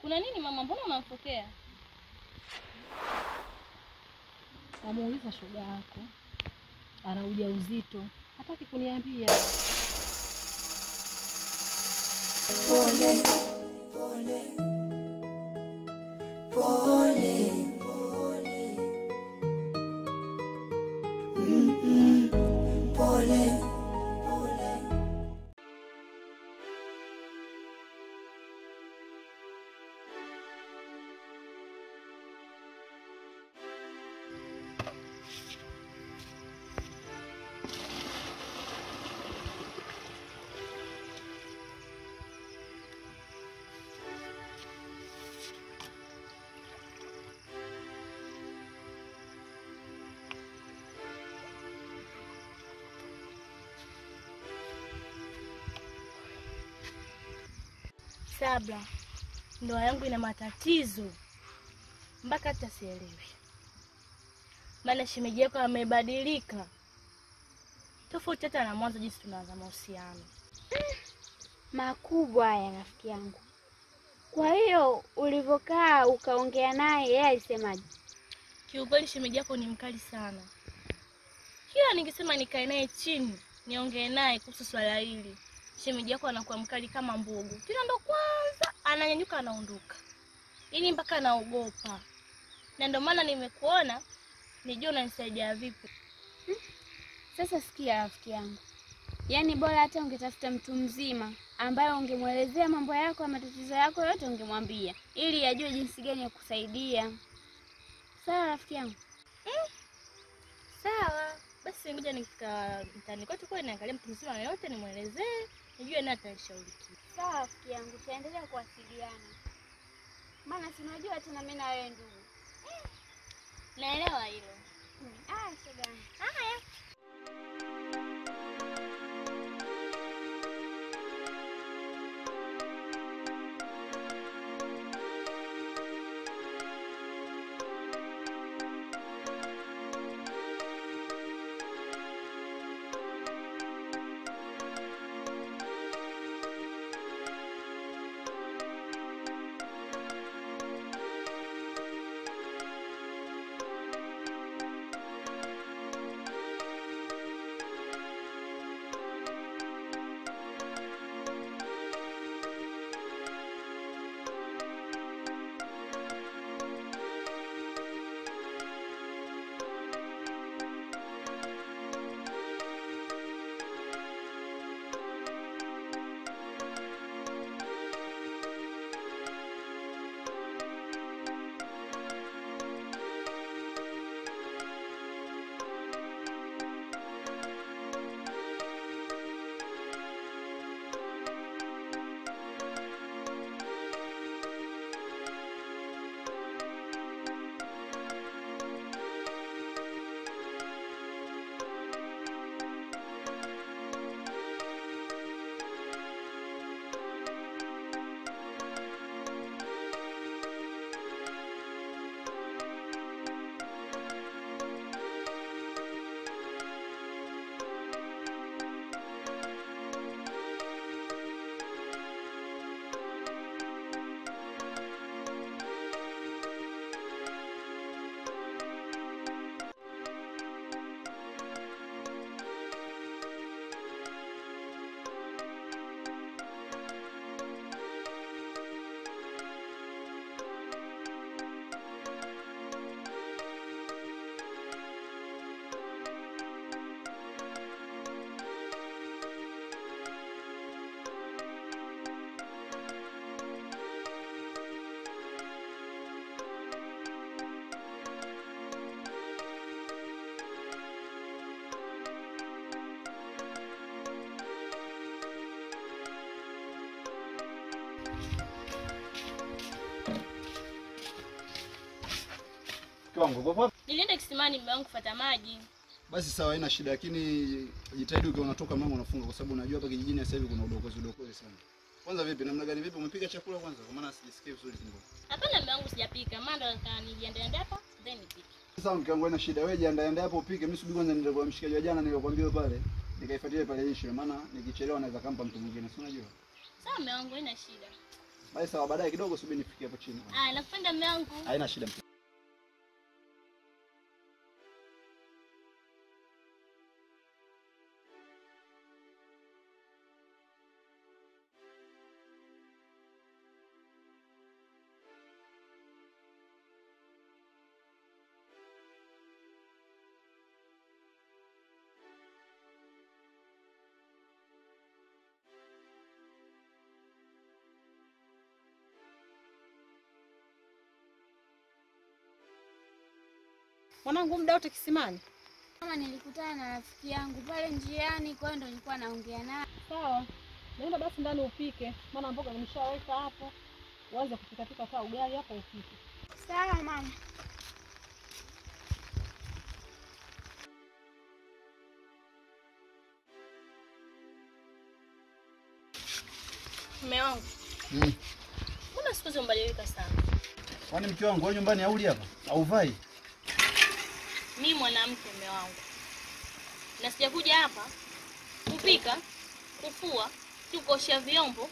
Kuna nini mama, mbona unamfokea? Namuuliza shoga yako. Ana ujauzito. Hataki kuniambia. Pole, pole, pole, pole. Pole. Sabla, ndoa yangu ina matatizo mpaka hata sielewi. Maana shemeji yako amebadilika. Tofauti hata na mwanzo jinsi tunaanza mahusiano. Makubwa haya rafiki yangu. Kwa hiyo ulivyokaa ukaongea naye yeye alisemaje? Kiukweli shemeji yako ni mkali sana. Kila ningesema nikae naye chini, niongee naye kuhusu swala hili, shemeji yako anakuwa mkali kama mbogo. Tena ndo kwanza ananyanyuka anaondoka. Yaani mpaka naogopa. Na ndio maana nimekuona nijue unanisaidia vipi. Sasa sikia rafiki yangu. Yaani bora hata ungetafuta mtu mzima ambaye ungemwelezea mambo yako, matatizo yako yote ungemwambia ili ajue jinsi gani ya kusaidia. Sawa rafiki yangu? Sawa. Basi ngoja nikifika mtaani kwetu kwa niangalie mtu mzima yote nimwelezee, nijue nani atanishauri. Sawa rafiki yangu, tutaendelea kuwasiliana. Maana si unajua tena mimi na wewe ndugu. Naelewa hilo. Shoga. Haya. Kiwango poa. Nilienda kisimani mume wangu kufuata maji. Basi sawa, haina shida, lakini jitahidi ukiwa unatoka mlango unafunga, kwa sababu unajua hapa kijijini sasa hivi kuna udokozi sana. Kwanza vipi, namna gani, vipi umepika chakula kwanza? Kwa maana sijisikii vizuri tumbo. Hapana mume wangu sijapika. Maana ndo nijiandae hapa then nipike. Sasa mkiangu haina shida, wewe jiandae hapo upike. Mimi subiri kwanza niende kwa mshikaji wa jana nilikwambia pale. Nikaifuatilia pale issue, maana nikichelewa naweza kampa mtu mwingine, si unajua? Sawa mume wangu, haina shida. Basi sawa, baadaye kidogo subiri nifikie hapo chini. Nakupenda mume wangu. Haina shida. Mwanangu, muda wote kisimani? Kama nilikutana na rafiki yangu pale njiani, kwa hiyo ndo nilikuwa naongea naye. Sawa. Nenda basi ndani upike, maana mboga nimeshaweka hapo. Uanze kupika hata ugali hapo upike. Sawa mama. Mume wangu. Mbona siku hizi umbadilika sana? Kwani mke wangu wewe nyumbani hauli hapa? Au vai? Mimi mwanamke mume wangu. Na sijakuja hapa kupika, kufua, kuosha vyombo,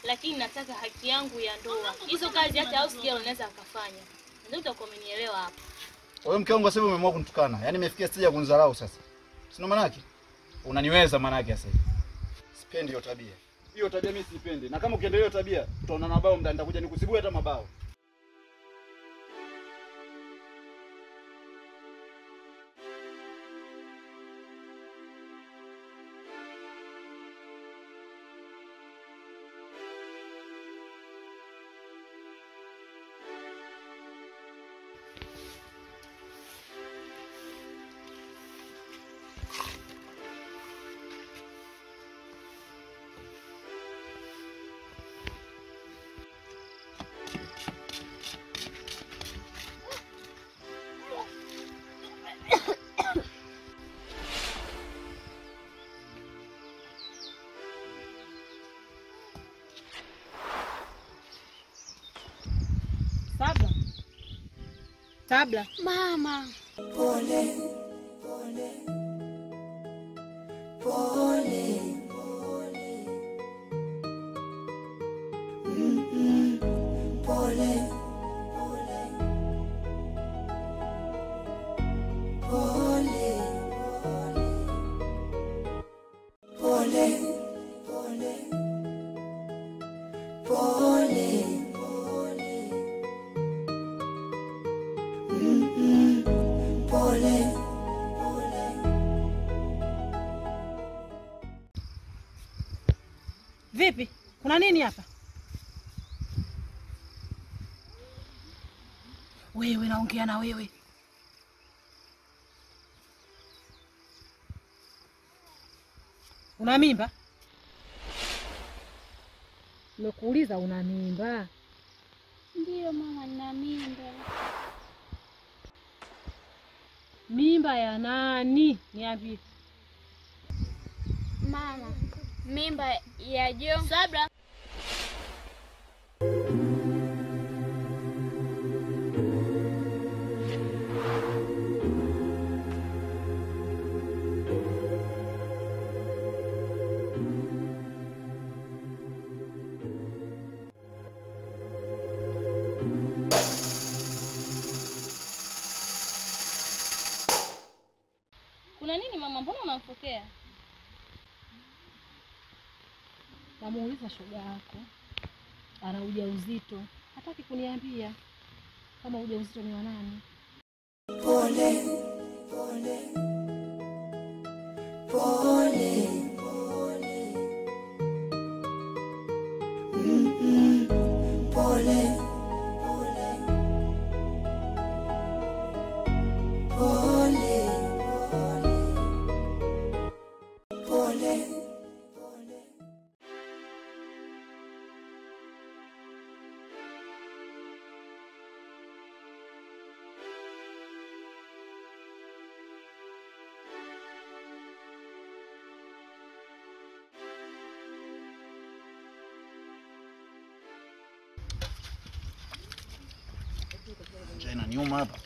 lakini nataka haki yangu ya ndoa. Hizo kazi hata house girl anaweza akafanya. Ndio utakuwa umenielewa hapa. Wewe mke wangu sasa umeamua kunitukana. Yaani imefikia stage ya kunidharau sasa. Sina maana yake? Unaniweza maana yake sasa. Sipendi hiyo tabia. Hiyo tabia mimi sipendi. Na kama ukiendelea hiyo tabia, tutaona mabao mda nitakuja nikusibue hata mabao. Tabla. Mama. Pole, pole, pole, pole. Pole, pole, pole, pole, pole, pole, pole, pole. Vipi? Kuna nini hapa? Wewe naongea na wewe. Una mimba? Nimekuuliza una mimba? Ndiyo mama, nina mimba. Mimba ya nani? Niambie. Mama, mimba ya Jo. Sabra. Kuna nini mama, mbona unampokea? Namuuliza shoga yako. Ana ujauzito. Hataki kuniambia kama ujauzito ni wa nani. Pole, pole, pole, pole. Pole, pole, pole, pole, pole, pole. Njaa inaniuma hapa.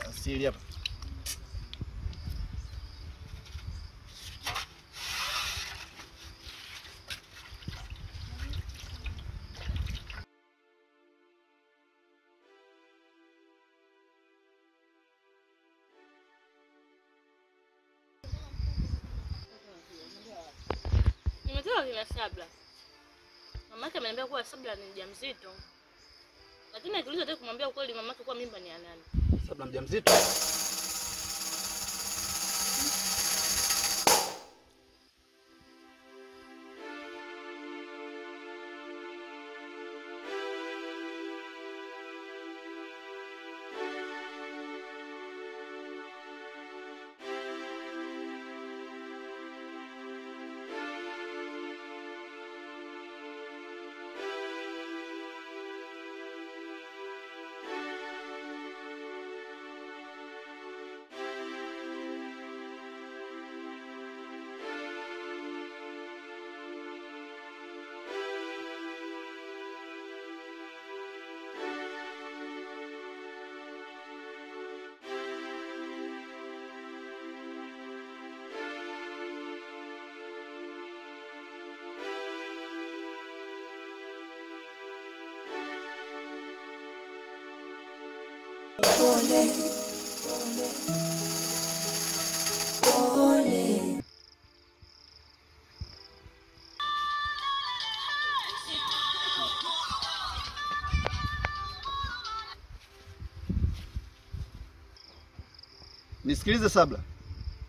Asili hapa. Ndio kina Sabla. Mamake ameniambia kuwa Sabla ni mjamzito. Lakini akiuliza tena kumwambia ukweli mamake kuwa mimba ni ya nani? Sabla mjamzito? Pole, pole, pole. Nisikilize Sabla.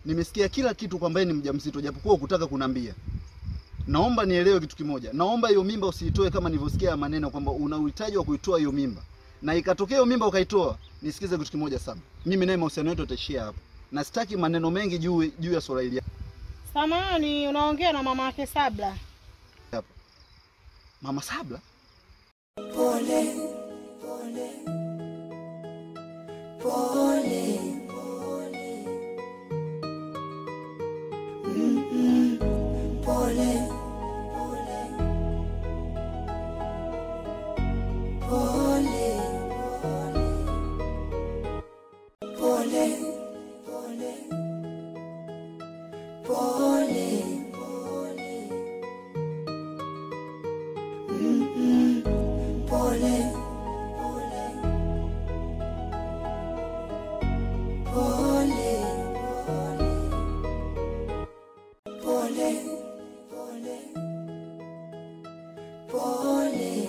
Nimesikia kila kitu kwamba yeye ni mjamzito japokuwa ukutaka kunambia. Naomba nielewe kitu kimoja. Naomba hiyo mimba usiitoe kama nilivyosikia maneno kwamba una uhitaji wa kuitoa hiyo mimba. Na ikatokea hiyo mimba ukaitoa. Nisikize kitu kimoja Sabla. Mimi naye mahusiano yetu yataishia hapo. Na sitaki maneno mengi juu ya swala hili. Samahani, unaongea na mama yake Sabla. Hapa. Mama Sabla? Pole, pole, pole, pole. Pole, pole, pole, pole, pole, pole, pole. Pole, pole, pole, pole, pole.